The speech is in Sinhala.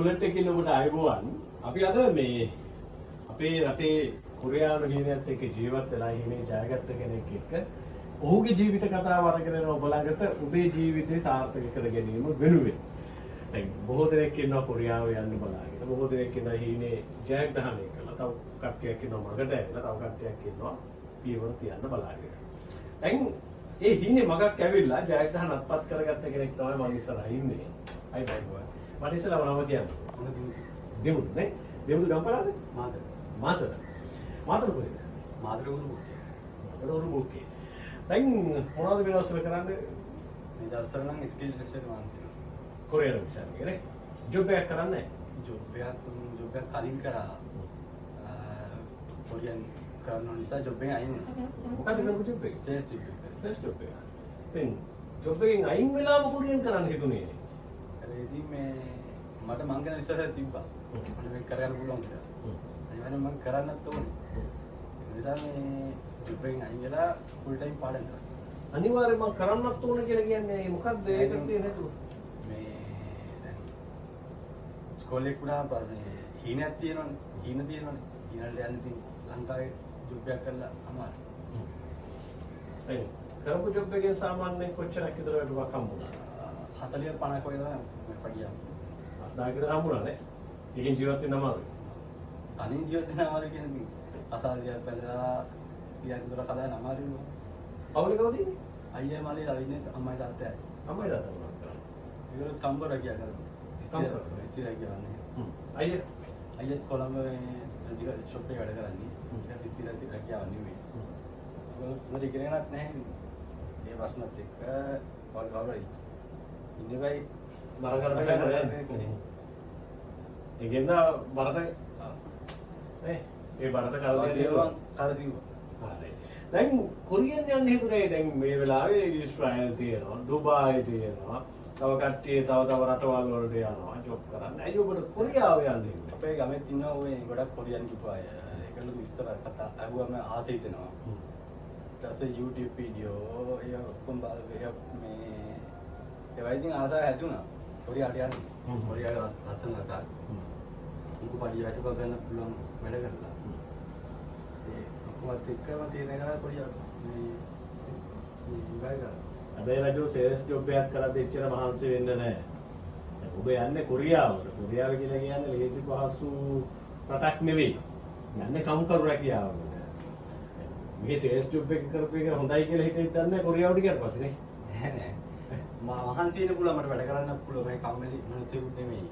බුලට් එකේ ඔබට ආයුබෝවන්. අපි අද මේ අපේ රටේ කොරියානු හිමියත් එක්ක ජීවත් වෙලා හිමේ ජයගත්ත කෙනෙක් එක්ක ඔහුගේ ජීවිත කතාව අරගෙන යන ඔබ ළඟට ඔබේ ජීවිතේ සාර්ථක කර ගැනීම වෙනුවෙන්. දැන් බොහෝ දෙනෙක් ඉන්නවා කොරියාව යන්න බලාගෙන. බොහෝ දෙනෙක් ඉන්නවා හිමේ ජයග්‍රහණය කළා. තව කට්ටියක් ඉන්නවා මගට ඇවිල්ලා. තව කට්ටියක් ඉන්නවා පියවර තියන්න බලාගෙන. දැන් ඒ හිනේ මගක් ඇවිල්ලා ජයග්‍රහණ අත්පත් කරගත්ත කෙනෙක් තමයි මම ඉස්සරහා ඉන්නේ. අයි බයිබෝයි. මට ඉස්සෙල්ලා නම කියන්න. දෙමුදු නේ? දෙමුදු ගම්පලාද? මාතර. මාතර. මාතර කොහෙද? මාතර උරුමුකේ. මාතර උරුමුකේ. දැන් මොනවද මේ දවස්වල කරන්නේ? මේ දවස්වල නම් ස්කිල් ටෙස්ට් මාන්ස් වෙනවා. කොරියානු විෂය නේ? ජොබ් එකක් කරන්නේ නැහැ. ජොබ් එකක් කලින් කරා. කොරියන් කරන්න ඕන නිසා ජොබ් එකෙන් අයින් වුණා. මොකද කරපු ජොබ් එක? සේල්ස් ජොබ් එක. සේල්ස් ජොබ් එක. දැන් ජොබ් එකෙන් අයින් වෙලාම කොරියන් කරන්න හිතුනේ. ඒදී මේ මට මං ගැන ඉස්සරහ තිබ්බා. මට මේක කරන්න පුළුවන් කියලා. අනිවාර්යෙන් මං කරන්නත් ඕනේ. ඒ නිසා මේ ජොබ් එකෙන් අයින් වෙලා ෆුල් ටයිම් පාඩම් කරා. අනිවාර්යයෙන්ම කරන්නත් ඕන කියලා කියන්නේ මොකක්ද ඒක තියෙන හේතුව? මේ දැන් ඉස්කෝලේ කුඩා මේ හීනයක් තියෙනවනේ. හීන තියෙනවනේ. හීනවලට යන්න ඉතින් ලංකාවේ ජොබ් එකක් කරලා අමාරුයි. දැන් කරපු ජොබ් එකෙන් සාමාන්‍යයෙන් කොච්චරක් විතර වැඩුවක් හම්බුණා? 40 50ක් වගේ තමයි මම පඩියක්. අස්දාගෙන හම්බුණා නේ. ඒකෙන් ජීවත් වෙන්න අමාරුයි. තනින් ජීවත් වෙන අමාරු කියන්නේ අසාධ්‍යයක් පැනලා ටිකක් දුර කඩන අමාරුයි. අවුල කවුද ඉන්නේ? අයියා මල්ලි රවින්නේ අම්මයි තාත්තයි. අම්මයි තාත්තා මොනවද කරන්නේ? ඒගොල්ලෝ කම්බර ගියා කරන්නේ. ඉස්තිර ගියානේ. අයියා අයියා කොළඹ ටික ෂොප් එකේ වැඩ කරන්නේ. ඒක ඉස්තිර ගියා නෙවෙයි. ඒගොල්ලෝ මොකද ඉගෙනගන්නත් නැහැ. මේ ප්‍රශ්නත් එක්ක කවුරුයි ඉන්නේ වෙයි මර කරන්නේ. ඒකෙන්ද බරට නේ ඒ බරට කරලා දේවා කාලා දීවා. හරි. දැන් කොරියන් යන්න හිතුනේ දැන් මේ වෙලාවේ ඊශ්‍රායල් තියෙනවා, ඩුබායි තියෙනවා. තව කට්ටිය තව රටවල් වලට යනවා ජොබ් කරන්න. ඇයි ඔබට කොරියාව යන්න හිතුනේ? අපේ ගමේ ඉන්නවා ඔය ගොඩක් කොරියන් කිව්වා අය. ඒගොල්ලෝ විස්තර කතා අහුවම ආසෙ හිතෙනවා. ඊට පස්සේ YouTube වීඩියෝ ඒ ඔක්කොම බලලා මේ ඒවා ඉතින් ආසාව හැදුනා. කොරියාට යන්න. කොරියාව ලස්සන රටක්. උන්ක පඩිය වැටුප ගන්න පුළුවන් වැඩ කරලා. ඒ ඔක්කොමත් එක්කම තියෙන කරා කොරියාව. මේ ඉබයිලා. හැබැයි රජු සේල්ස් ජොබ් එකක් කරද්දී එච්චර මහන්සි වෙන්න නැහැ. ඔබ යන්නේ කොරියාවට. කොරියාව කියලා කියන්නේ ලේසි පහසු රටක් නෙවෙයි. යන්නේ කම්කරු රැකියාවකට. මේ සේල්ස් ජොබ් එක කරපු එක හොඳයි කියලා හිතෙන්නේ කොරියාවට ගියාට පස්සේ නේ. නෑ නෑ. මහන්සි වෙන්න පුළුවන් මට වැඩ කරන්න පුළුවන් මේ කම්මැලි මිනිස්සුෙකුත් නෙමෙයි.